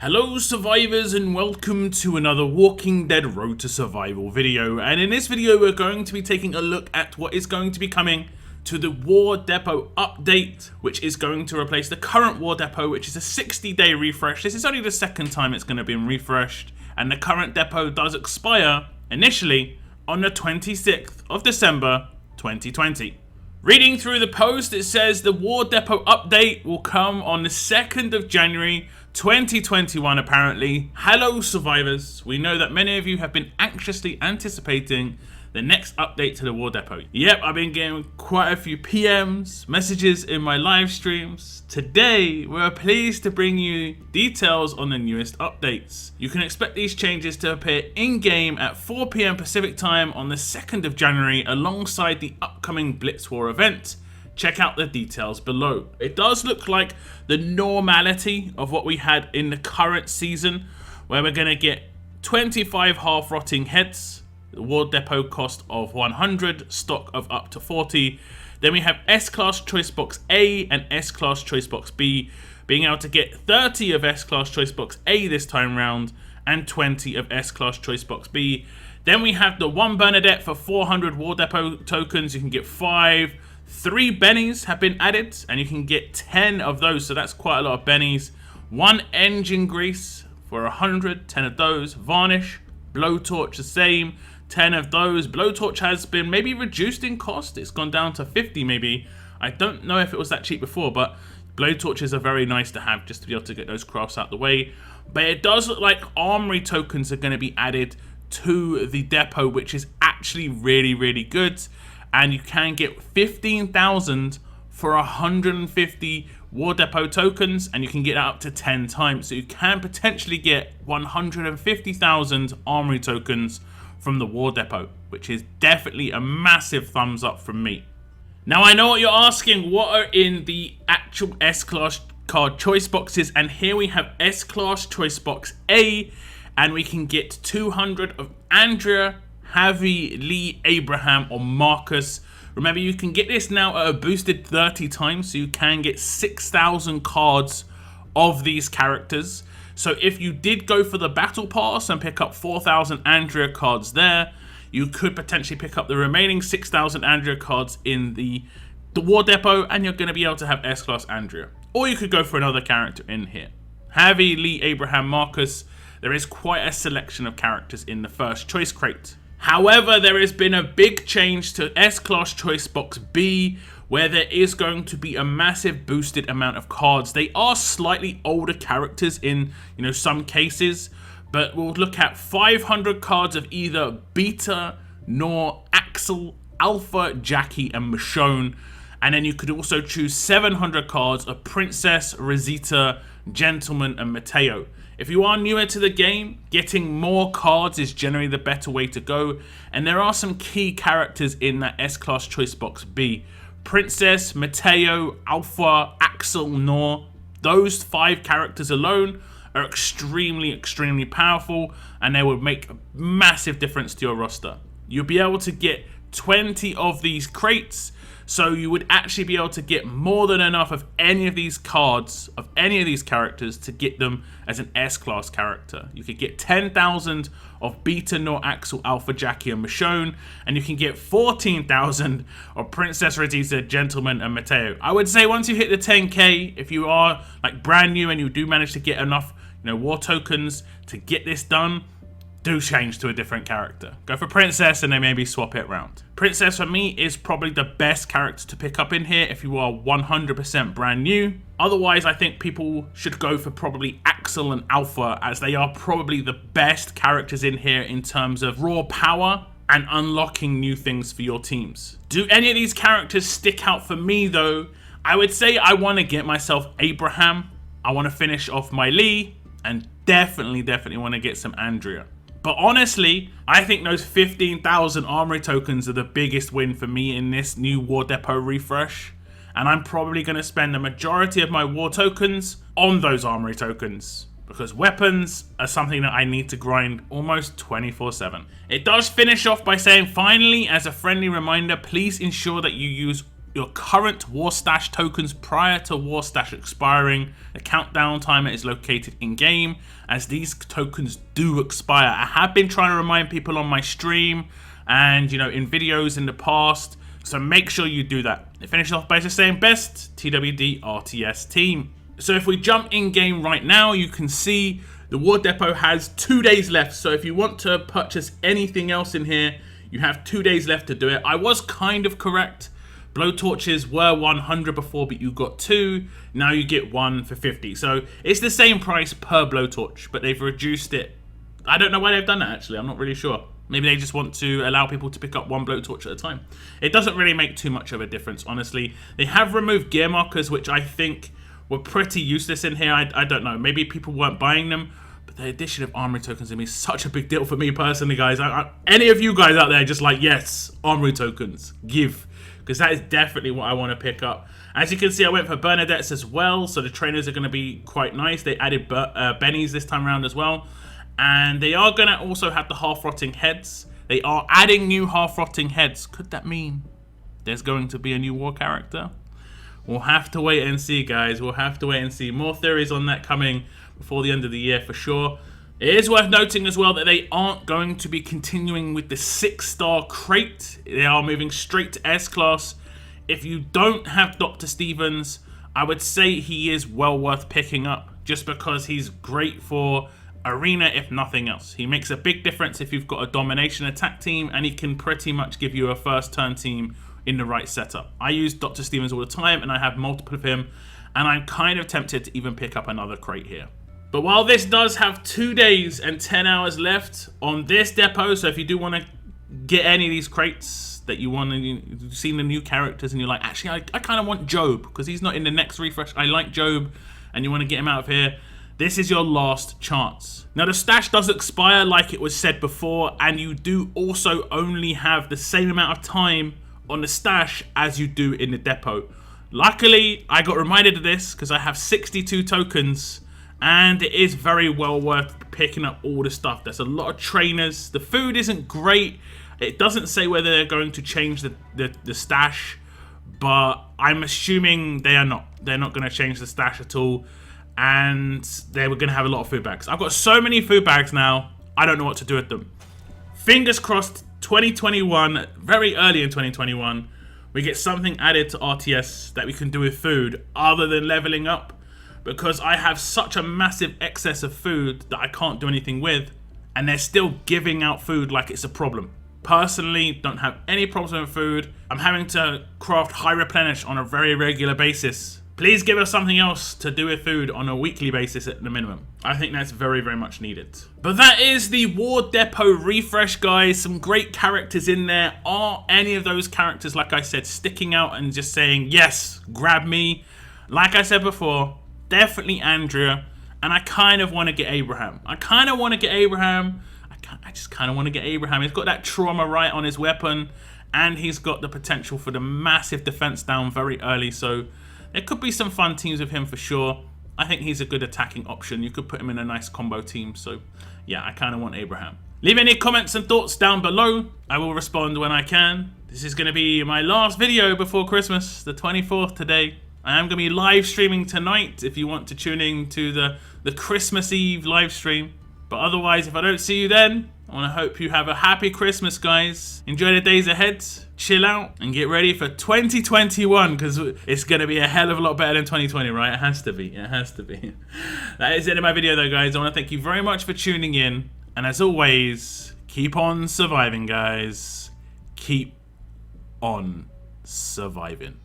Hello survivors and welcome to another Walking Dead Road to Survival video, and in this video we're going to be taking a look at what is going to be coming to the War Depot update, which is going to replace the current War Depot, which is a 60-day refresh. This is only the second time it's going to be refreshed, and the current depot does expire initially on the 26th of December 2020. Reading through the post, it says the War Depot update will come on the 2nd of January 2021 apparently. Hello survivors, we know that many of you have been anxiously anticipating the next update to the War Depot. Yep, I've been getting quite a few PMs, messages in my live streams. Today, we're pleased to bring you details on the newest updates. You can expect these changes to appear in-game at 4 PM Pacific time on the 2nd of January alongside the upcoming Blitz War event. Check out the details below. It does look like the normality of what we had in the current season, where we're going to get 25 half-rotting heads, the War Depot cost of 100, stock of up to 40. Then we have S-Class Choice Box A and S-Class Choice Box B, being able to get 30 of S-Class Choice Box A this time round and 20 of S-Class Choice Box B. Then we have the 1 Bernadette for 400 War Depot tokens. You can get 5. 3 bennies have been added and you can get 10 of those, so that's quite a lot of bennies. 1 engine grease for 100, 10 of those. Varnish, blowtorch the same, 10 of those. Blowtorch has been maybe reduced in cost, it's gone down to 50 maybe. I don't know if it was that cheap before, but blowtorches are very nice to have just to be able to get those crafts out the way. But it does look like armory tokens are going to be added to the depot, which is actually really good. And you can get 15,000 for 150 War Depot tokens, and you can get that up to 10 times. So you can potentially get 150,000 armory tokens from the War Depot, which is definitely a massive thumbs up from me. Now I know what you're asking, what are in the actual S-Class card choice boxes, and here we have S-Class Choice Box A, and we can get 200 of Andrea, Javi, Lee, Abraham, or Marcus. Remember, you can get this now at a boosted 30 times, so you can get 6,000 cards of these characters. So if you did go for the battle pass and pick up 4,000 Andrea cards there, you could potentially pick up the remaining 6,000 Andrea cards in the War Depot, and you're going to be able to have S-Class Andrea. Or you could go for another character in here. Javi, Lee, Abraham, Marcus. There is quite a selection of characters in the first choice crate. However, there has been a big change to S-Class Choice Box B, where there is going to be a massive boosted amount of cards. They are slightly older characters in, some cases, but we'll look at 500 cards of either Beta, Nor, Axel, Alpha, Jackie, and Michonne. And then you could also choose 700 cards of Princess, Rosita, Gentleman, and Mateo. If you are newer to the game, getting more cards is generally the better way to go, and there are some key characters in that S-Class Choice Box B. Princess, Mateo, Alpha, Axel, Nor, those 5 characters alone are extremely powerful, and they will make a massive difference to your roster. You'll be able to get 20 of these crates, so you would actually be able to get more than enough of any of these cards, of any of these characters, to get them as an S-Class character. You could get 10,000 of Beta, Nor, Axel, Alpha, Jackie, and Michonne, and you can get 14,000 of Princess, Rosita, Gentleman, and Mateo. I would say once you hit the 10k, if you are like brand new and you do manage to get enough, war tokens to get this done, do change to a different character. Go for Princess and then maybe swap it around. Princess for me is probably the best character to pick up in here if you are 100% brand new. Otherwise, I think people should go for probably Axel and Alpha, as they are probably the best characters in here in terms of raw power and unlocking new things for your teams. Do any of these characters stick out for me though? I would say I want to get myself Abraham. I want to finish off my Lee, and definitely want to get some Andrea. But honestly, I think those 15,000 armory tokens are the biggest win for me in this new War Depot refresh. And I'm probably going to spend the majority of my war tokens on those armory tokens, because weapons are something that I need to grind almost 24/7. It does finish off by saying, finally, as a friendly reminder, please ensure that you use your current War Stash tokens prior to War Stash expiring. The countdown timer is located in game, as these tokens do expire. I have been trying to remind people on my stream and, you know, in videos in the past, so make sure you do that. It finishes off by just saying best TWD RTS team. So if we jump in game right now, you can see the War Depot has 2 days left. So if you want to purchase anything else in here, you have 2 days left to do it. I was kind of correct. Blowtorches were 100 before, but you got 2. Now you get 1 for 50. So it's the same price per blowtorch, but they've reduced it. I don't know why they've done that, actually. I'm not really sure. Maybe they just want to allow people to pick up 1 blowtorch at a time. It doesn't really make too much of a difference, honestly. They have removed gear markers, which I think were pretty useless in here. I don't know. Maybe people weren't buying them. But the addition of armory tokens is such a big deal for me personally, guys. Any of you guys out there just like, yes, armory tokens, give. Because that is definitely what I want to pick up. As you can see, I went for Bernadette's as well. So the trainers are going to be quite nice. They added Benny's this time around as well. And they are going to also have the half-rotting heads. They are adding new half-rotting heads. Could that mean there's going to be a new war character? We'll have to wait and see, guys. We'll have to wait and see. More theories on that coming before the end of the year for sure. It is worth noting as well that they aren't going to be continuing with the 6-star crate. They are moving straight to S-Class. If you don't have Dr. Stevens, I would say he is well worth picking up just because he's great for Arena, if nothing else. He makes a big difference if you've got a domination attack team, and he can pretty much give you a first turn team in the right setup. I use Dr. Stevens all the time, and I have multiple of him, and I'm kind of tempted to even pick up another crate here. But while this does have 2 days and 10 hours left on this depot, so if you do want to get any of these crates that you want, and you've seen the new characters and you're like, actually I kind of want Job because he's not in the next refresh. I like Job, and you want to get him out of here. This is your last chance. Now the stash does expire like it was said before, and you do also only have the same amount of time on the stash as you do in the depot. Luckily, I got reminded of this because I have 62 tokens, and it is very well worth picking up all the stuff. There's a lot of trainers. The food isn't great. It doesn't say whether they're going to change the stash, but I'm assuming they are not. They're not going to change the stash at all. And they were going to have a lot of food bags. I've got so many food bags now, I don't know what to do with them. Fingers crossed, 2021, very early in 2021, we get something added to RTS that we can do with food other than leveling up. Because I have such a massive excess of food that I can't do anything with. And they're still giving out food like it's a problem. Personally, don't have any problems with food. I'm having to craft high replenish on a very regular basis. Please give us something else to do with food on a weekly basis at the minimum. I think that's very, very much needed. But that is the War Depot refresh, guys. Some great characters in there. Are any of those characters, like I said, sticking out and just saying, yes, grab me? Like I said before, definitely Andrea. And I kind of want to get Abraham. I just kind of want to get Abraham. He's got that trauma right on his weapon. And he's got the potential for the massive defense down very early. So there could be some fun teams with him for sure. I think he's a good attacking option. You could put him in a nice combo team. So yeah, I kind of want Abraham. Leave any comments and thoughts down below. I will respond when I can. This is going to be my last video before Christmas, the 24th today. I am going to be live streaming tonight if you want to tune in to the Christmas Eve live stream. But otherwise, if I don't see you then, I want to hope you have a happy Christmas, guys. Enjoy the days ahead, chill out, and get ready for 2021, because it's going to be a hell of a lot better than 2020, right? It has to be. It has to be. That is the end of my video, though, guys. I want to thank you very much for tuning in. And as always, keep on surviving, guys. Keep on surviving.